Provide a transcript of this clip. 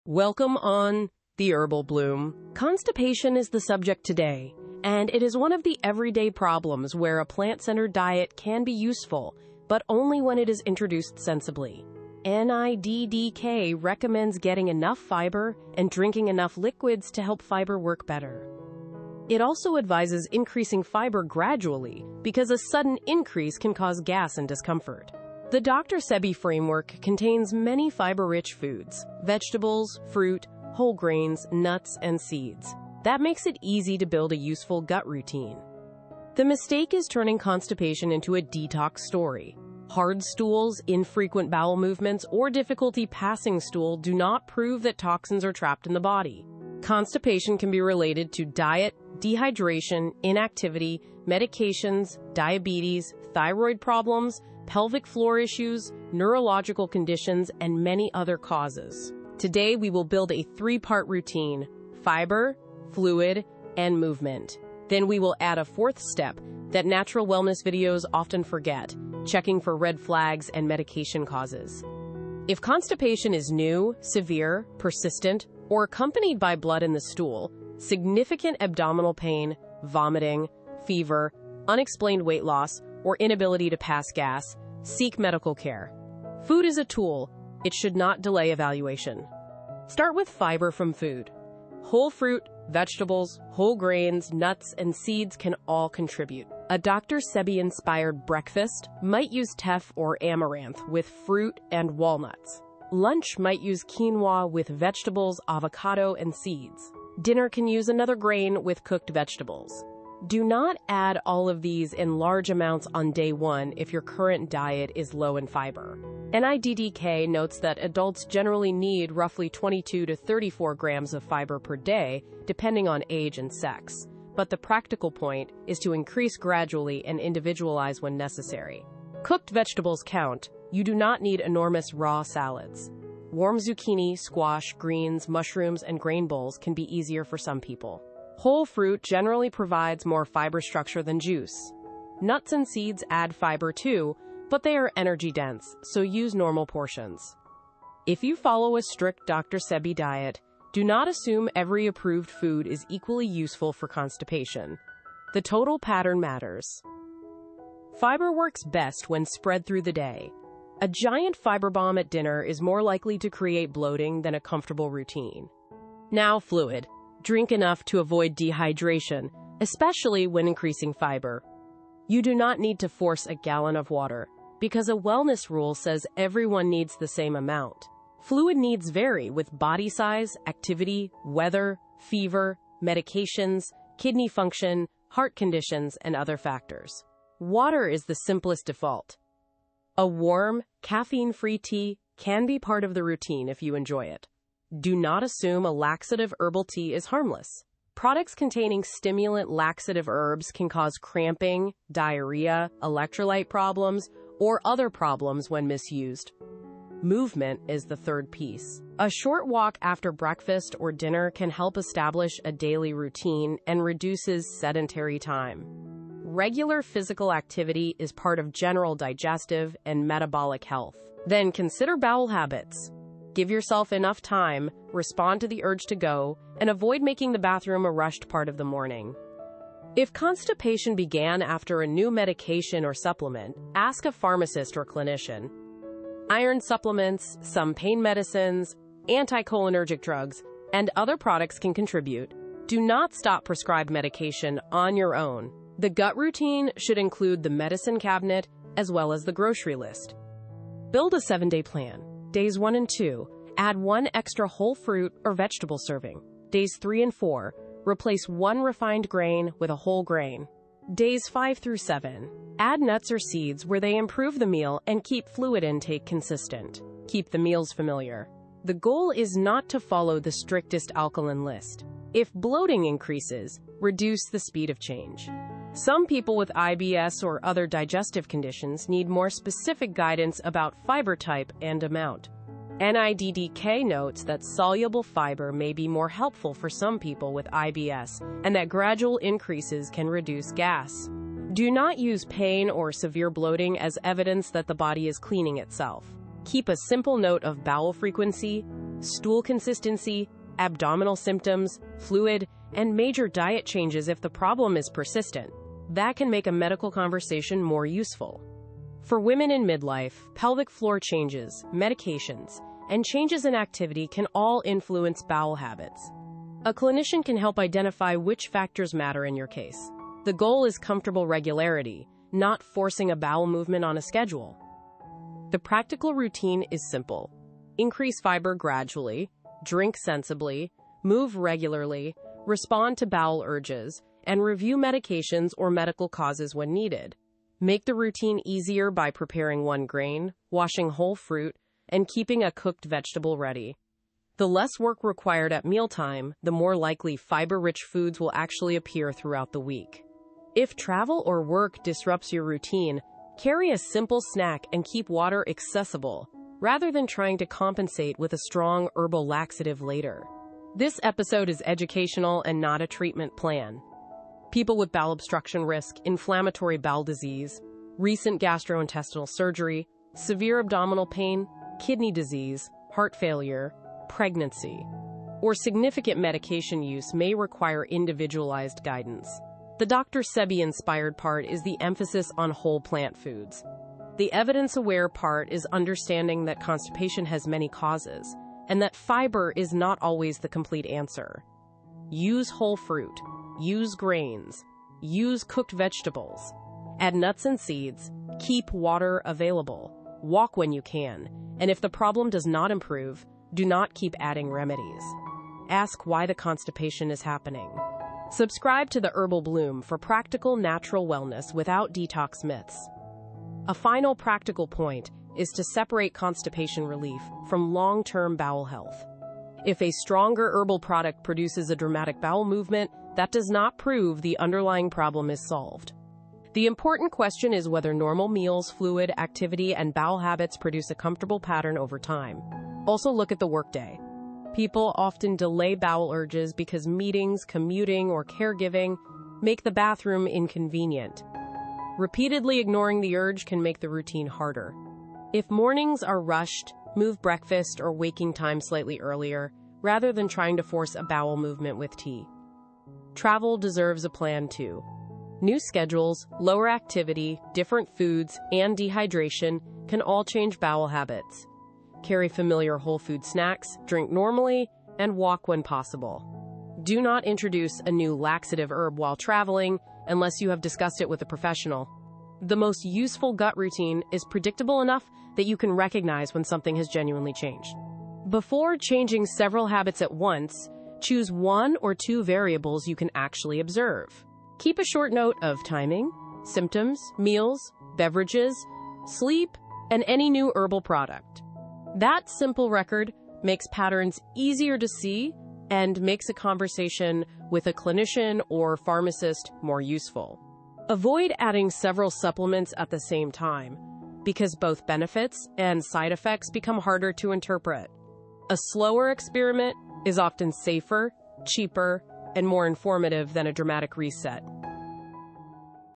Welcome on the Herbal Bloom. Constipation is the subject today, and it is one of the everyday problems where a plant-centered diet can be useful, but only when it is introduced sensibly. NIDDK recommends getting enough fiber and drinking enough liquids to help fiber work better. It also advises increasing fiber gradually because a sudden increase can cause gas and discomfort. The Dr. Sebi framework contains many fiber-rich foods, vegetables, fruit, whole grains, nuts, and seeds. That makes it easy to build a useful gut routine. The mistake is turning constipation into a detox story. Hard stools, infrequent bowel movements, or difficulty passing stool do not prove that toxins are trapped in the body. Constipation can be related to diet, dehydration, inactivity, medications, diabetes, thyroid problems, pelvic floor issues, neurological conditions, and many other causes. Today, we will build a 3-part routine: fiber, fluid, and movement. Then we will add a 4th step that natural wellness videos often forget: checking for red flags and medication causes. If constipation is new, severe, persistent, or accompanied by blood in the stool, significant abdominal pain, vomiting, fever, unexplained weight loss, or inability to pass gas, seek medical care. Food is a tool. It should not delay evaluation. Start with fiber from food. Whole fruit, vegetables, whole grains, nuts, and seeds can all contribute. A Dr. Sebi-Inspired breakfast might use teff or amaranth with fruit and walnuts. Lunch might use quinoa with vegetables, avocado, and seeds. Dinner can use another grain with cooked vegetables. Do not add all of these in large amounts on day 1 if your current diet is low in fiber. NIDDK notes that adults generally need roughly 22 to 34 grams of fiber per day, depending on age and sex. But the practical point is to increase gradually and individualize when necessary. Cooked vegetables count. You do not need enormous raw salads. Warm zucchini, squash, greens, mushrooms, and grain bowls can be easier for some people. Whole fruit generally provides more fiber structure than juice. Nuts and seeds add fiber too, but they are energy dense, so use normal portions. If you follow a strict Dr. Sebi diet, do not assume every approved food is equally useful for constipation. The total pattern matters. Fiber works best when spread through the day. A giant fiber bomb at dinner is more likely to create bloating than a comfortable routine. Now, fluid. Drink enough to avoid dehydration, especially when increasing fiber. You do not need to force a gallon of water, because a wellness rule says everyone needs the same amount. Fluid needs vary with body size, activity, weather, fever, medications, kidney function, heart conditions, and other factors. Water is the simplest default. A warm, caffeine-free tea can be part of the routine if you enjoy it. Do not assume a laxative herbal tea is harmless. Products containing stimulant laxative herbs can cause cramping, diarrhea, electrolyte problems, or other problems when misused. Movement is the 3rd piece. A short walk after breakfast or dinner can help establish a daily routine and reduces sedentary time. Regular physical activity is part of general digestive and metabolic health. Then consider bowel habits. Give yourself enough time, respond to the urge to go, and avoid making the bathroom a rushed part of the morning. If constipation began after a new medication or supplement, ask a pharmacist or clinician. Iron supplements, some pain medicines, anticholinergic drugs, and other products can contribute. Do not stop prescribed medication on your own. The gut routine should include the medicine cabinet as well as the grocery list. Build a 7-day plan. Days 1 and 2, add 1 extra whole fruit or vegetable serving. Days 3 and 4, replace 1 refined grain with a whole grain. Days 5 through 7, add nuts or seeds where they improve the meal and keep fluid intake consistent. Keep the meals familiar. The goal is not to follow the strictest alkaline list. If bloating increases, reduce the speed of change. Some people with IBS or other digestive conditions need more specific guidance about fiber type and amount. NIDDK notes that soluble fiber may be more helpful for some people with IBS and that gradual increases can reduce gas. Do not use pain or severe bloating as evidence that the body is cleaning itself. Keep a simple note of bowel frequency, stool consistency, abdominal symptoms, fluid, and major diet changes if the problem is persistent. That can make a medical conversation more useful. For women in midlife, pelvic floor changes, medications, and changes in activity can all influence bowel habits. A clinician can help identify which factors matter in your case. The goal is comfortable regularity, not forcing a bowel movement on a schedule. The practical routine is simple. Increase fiber gradually, drink sensibly, move regularly, respond to bowel urges, and review medications or medical causes when needed. Make the routine easier by preparing one grain, washing whole fruit, and keeping a cooked vegetable ready. The less work required at mealtime, the more likely fiber-rich foods will actually appear throughout the week. If travel or work disrupts your routine, carry a simple snack and keep water accessible, rather than trying to compensate with a strong herbal laxative later. This episode is educational and not a treatment plan. People with bowel obstruction risk, inflammatory bowel disease, recent gastrointestinal surgery, severe abdominal pain, kidney disease, heart failure, pregnancy, or significant medication use may require individualized guidance. The Dr. Sebi-Inspired part is the emphasis on whole plant foods. The evidence-aware part is understanding that constipation has many causes, and that fiber is not always the complete answer. Use whole fruit, use grains, use cooked vegetables, add nuts and seeds, keep water available, walk when you can, and if the problem does not improve, do not keep adding remedies. Ask why the constipation is happening. Subscribe to the Herbal Bloom for practical natural wellness without detox myths. A final practical point is to separate constipation relief from long-term bowel health. If a stronger herbal product produces a dramatic bowel movement, that does not prove the underlying problem is solved. The important question is whether normal meals, fluid, activity, and bowel habits produce a comfortable pattern over time. Also look at the workday. People often delay bowel urges because meetings, commuting, or caregiving make the bathroom inconvenient. Repeatedly ignoring the urge can make the routine harder. If mornings are rushed, move breakfast or waking time slightly earlier, rather than trying to force a bowel movement with tea. Travel deserves a plan too. New schedules, lower activity, different foods, and dehydration can all change bowel habits. Carry familiar whole food snacks, drink normally, and walk when possible. Do not introduce a new laxative herb while traveling unless you have discussed it with a professional. The most useful gut routine is predictable enough that you can recognize when something has genuinely changed. Before changing several habits at once, choose one or two variables you can actually observe. Keep a short note of timing, symptoms, meals, beverages, sleep, and any new herbal product. That simple record makes patterns easier to see and makes a conversation with a clinician or pharmacist more useful. Avoid adding several supplements at the same time, because both benefits and side effects become harder to interpret. A slower experiment is often safer, cheaper, and more informative than a dramatic reset.